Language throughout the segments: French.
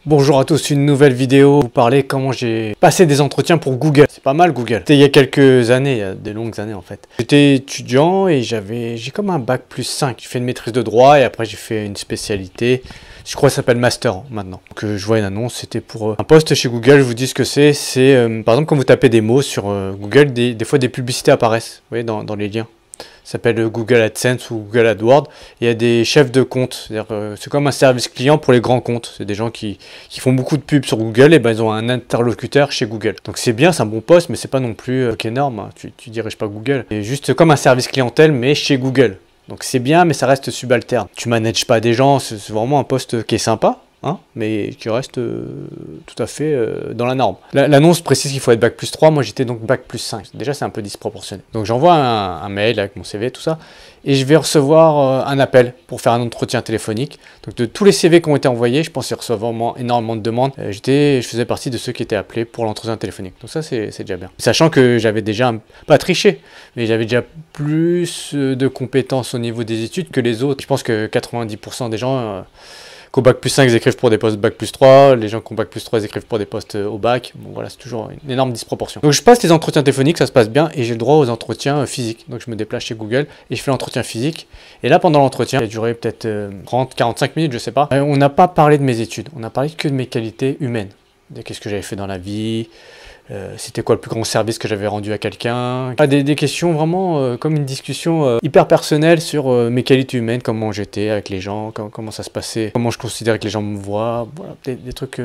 Bonjour à tous, une nouvelle vidéo. Vous parler comment j'ai passé des entretiens pour Google. C'est pas mal Google. C'était il y a quelques années, il y a des longues années en fait. J'étais étudiant et j'ai comme un bac plus 5. J'ai fait une maîtrise de droit et après j'ai fait une spécialité. Je crois que ça s'appelle master maintenant. Donc je vois une annonce, c'était pour un poste chez Google. Je vous dis ce que c'est. C'est par exemple quand vous tapez des mots sur Google, des fois des publicités apparaissent. Vous voyez dans les liens. Ça s'appelle Google AdSense ou Google AdWords. Il y a des chefs de compte, c'est comme un service client pour les grands comptes. C'est des gens qui font beaucoup de pubs sur Google et ben ils ont un interlocuteur chez Google. Donc c'est bien, c'est un bon poste, mais c'est pas non plus énorme. Hein. Tu diriges pas Google. C'est juste comme un service clientèle, mais chez Google. Donc c'est bien, mais ça reste subalterne. Tu manages pas des gens, c'est vraiment un poste qui est sympa. Hein, mais qui reste tout à fait dans la norme. L'annonce précise qu'il faut être bac plus 3, moi j'étais donc bac plus 5. Déjà c'est un peu disproportionné. Donc j'envoie un mail avec mon CV, tout ça, et je vais recevoir un appel pour faire un entretien téléphonique. Donc de tous les CV qui ont été envoyés, je pense qu'il reçoit vraiment énormément de demandes. Je faisais partie de ceux qui étaient appelés pour l'entretien téléphonique. Donc ça c'est déjà bien. Sachant que j'avais déjà, pas triché, mais j'avais déjà plus de compétences au niveau des études que les autres. Je pense que 90% des gens... qu'au bac plus 5, ils écrivent pour des postes bac plus 3, les gens qui ont bac plus 3, ils écrivent pour des postes au bac. Bon voilà, c'est toujours une énorme disproportion. Donc je passe les entretiens téléphoniques, ça se passe bien, et j'ai le droit aux entretiens physiques. Donc je me déplace chez Google et je fais l'entretien physique. Et là, pendant l'entretien, il a duré peut-être 30-45 minutes, je sais pas. On n'a pas parlé de mes études, on a parlé que de mes qualités humaines. De qu'est-ce que j'avais fait dans la vie, c'était quoi le plus grand service que j'avais rendu à quelqu'un. Des questions vraiment comme une discussion hyper personnelle sur mes qualités humaines, comment j'étais avec les gens, comment ça se passait, comment je considérais que les gens me voient, voilà, des trucs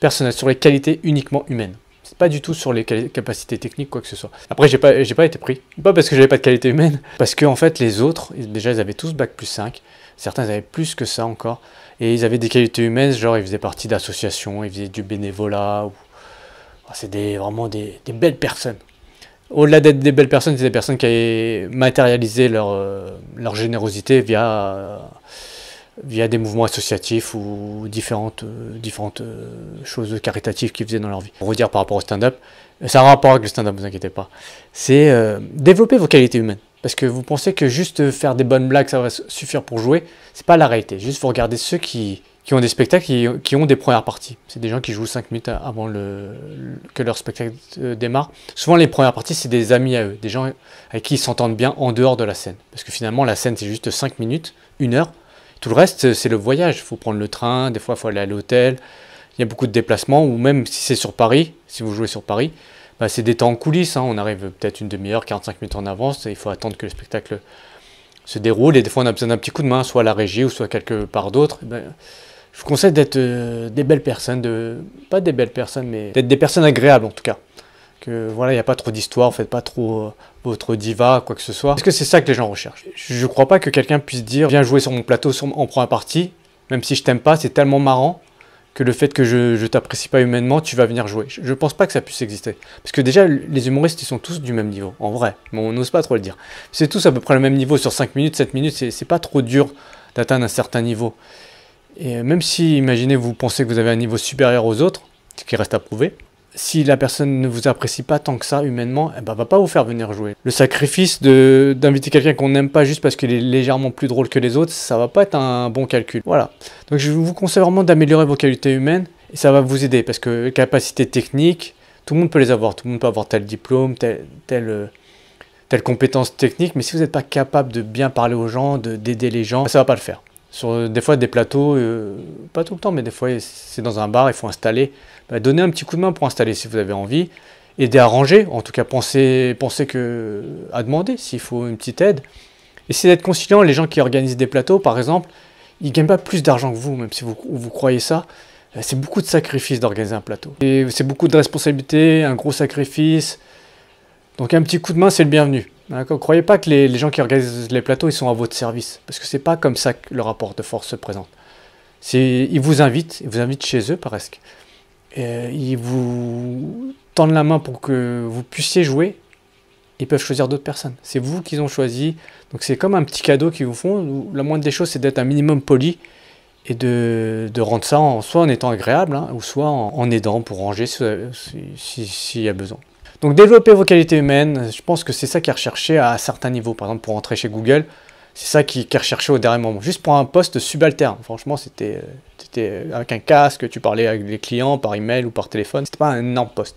personnels, sur les qualités uniquement humaines. C'est pas du tout sur les capacités techniques, quoi que ce soit. Après, j'ai pas été pris. Pas parce que j'avais pas de qualité humaine, parce que en fait, les autres, déjà, ils avaient tous bac plus 5. Certains, ils avaient plus que ça encore. Et ils avaient des qualités humaines, genre, ils faisaient partie d'associations, ils faisaient du bénévolat. C'est vraiment des belles personnes. Au-delà d'être des belles personnes, c'est des personnes qui avaient matérialisé leur générosité via des mouvements associatifs ou différentes choses caritatives qu'ils faisaient dans leur vie. Pour vous dire par rapport au stand-up, ça a un rapport avec le stand-up, ne vous inquiétez pas. C'est développer vos qualités humaines. Parce que vous pensez que juste faire des bonnes blagues, ça va suffire pour jouer. C'est pas la réalité. Juste vous regardez ceux qui ont des spectacles, qui ont des premières parties. C'est des gens qui jouent 5 minutes avant que leur spectacle démarre. Souvent, les premières parties, c'est des amis à eux, des gens avec qui ils s'entendent bien en dehors de la scène. Parce que finalement, la scène, c'est juste 5 minutes, 1 heure. Tout le reste, c'est le voyage. Il faut prendre le train, des fois, il faut aller à l'hôtel. Il y a beaucoup de déplacements, ou même si c'est sur Paris, si vous jouez sur Paris, bah, c'est des temps en coulisses. Hein. On arrive peut-être une demi-heure, 45 minutes en avance, et il faut attendre que le spectacle se déroule. Et des fois, on a besoin d'un petit coup de main, soit à la régie, ou soit quelque part d'autre. Je vous conseille d'être des belles personnes, pas des belles personnes, mais d'être des personnes agréables en tout cas. Que voilà, il n'y a pas trop d'histoire, faites pas trop votre diva, quoi que ce soit. Parce que c'est ça que les gens recherchent. Je ne crois pas que quelqu'un puisse dire, viens jouer sur mon plateau en première partie, même si je t'aime pas, c'est tellement marrant que le fait que je t'apprécie pas humainement, tu vas venir jouer. Je pense pas que ça puisse exister. Parce que déjà, les humoristes, ils sont tous du même niveau, en vrai. Mais on n'ose pas trop le dire. C'est tous à peu près le même niveau sur 5 minutes, 7 minutes, c'est pas trop dur d'atteindre un certain niveau. Et même si, imaginez, vous pensez que vous avez un niveau supérieur aux autres, ce qui reste à prouver, si la personne ne vous apprécie pas tant que ça humainement, elle ne va pas vous faire venir jouer. Le sacrifice d'inviter quelqu'un qu'on n'aime pas juste parce qu'il est légèrement plus drôle que les autres, ça va pas être un bon calcul. Voilà. Donc je vous conseille vraiment d'améliorer vos qualités humaines et ça va vous aider parce que capacités techniques, tout le monde peut les avoir. Tout le monde peut avoir tel diplôme, telle compétence technique, mais si vous n'êtes pas capable de bien parler aux gens, d'aider les gens, ça va pas le faire. Sur des fois des plateaux, pas tout le temps, mais des fois c'est dans un bar, il faut installer. Donnez un petit coup de main pour installer si vous avez envie. Aider à ranger, en tout cas pensez à demander s'il faut une petite aide. Essayez d'être conciliant, les gens qui organisent des plateaux par exemple, ils ne gagnent pas plus d'argent que vous, même si vous croyez ça. C'est beaucoup de sacrifices d'organiser un plateau. Et c'est beaucoup de responsabilités, un gros sacrifice. Donc un petit coup de main c'est le bienvenu. Ne croyez pas que les gens qui organisent les plateaux, ils sont à votre service. Parce que c'est pas comme ça que le rapport de force se présente. Ils vous invitent chez eux presque. Ils vous tendent la main pour que vous puissiez jouer. Ils peuvent choisir d'autres personnes. C'est vous qu'ils ont choisi. Donc c'est comme un petit cadeau qu'ils vous font. Où la moindre des choses, c'est d'être un minimum poli. Et de rendre ça soit en étant agréable, hein, ou soit en aidant pour ranger s'il y a besoin. Donc développer vos qualités humaines, je pense que c'est ça qui est recherché à certains niveaux. Par exemple, pour entrer chez Google, c'est ça qui est recherché au dernier moment. Juste pour un poste subalterne, franchement, c'était C'était avec un casque, tu parlais avec les clients par email ou par téléphone. C'était pas un énorme poste.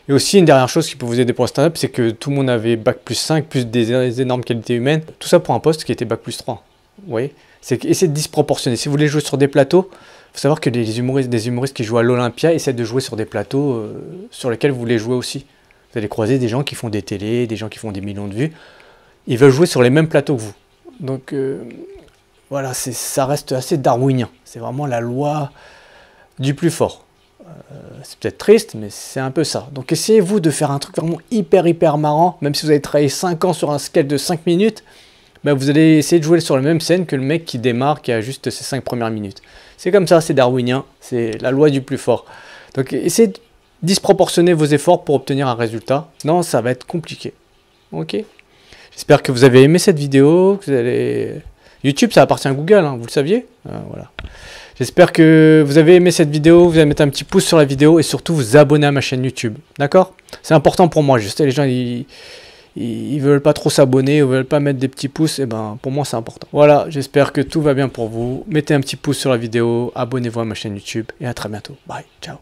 Et aussi, une dernière chose qui peut vous aider pour un stand-up, c'est que tout le monde avait bac+5, plus des énormes qualités humaines. Tout ça pour un poste qui était bac+3. Vous voyez? C'est disproportionné. Si vous voulez jouer sur des plateaux, il faut savoir que des humoristes qui jouent à l'Olympia essaient de jouer sur des plateaux sur lesquels vous voulez jouer aussi. Vous allez croiser des gens qui font des télés, des gens qui font des millions de vues. Ils veulent jouer sur les mêmes plateaux que vous. Donc voilà, ça reste assez darwinien. C'est vraiment la loi du plus fort. C'est peut-être triste, mais c'est un peu ça. Donc essayez-vous de faire un truc vraiment hyper marrant, même si vous avez travaillé 5 ans sur un sketch de 5 minutes, bah vous allez essayer de jouer sur la même scène que le mec qui démarre, qui a juste ses 5 premières minutes. C'est comme ça, c'est darwinien, c'est la loi du plus fort. Donc essayez de disproportionner vos efforts pour obtenir un résultat, sinon ça va être compliqué. Ok? J'espère que vous avez aimé cette vidéo, que vous allez... YouTube, ça appartient à Google, hein, vous le saviez? Voilà. J'espère que vous avez aimé cette vidéo, vous allez mettre un petit pouce sur la vidéo et surtout vous abonner à ma chaîne YouTube. D'accord? C'est important pour moi. Je sais, les gens, ils veulent pas trop s'abonner, ils veulent pas mettre des petits pouces. Et ben, pour moi, c'est important. Voilà, j'espère que tout va bien pour vous. Mettez un petit pouce sur la vidéo, abonnez-vous à ma chaîne YouTube et à très bientôt. Bye, ciao.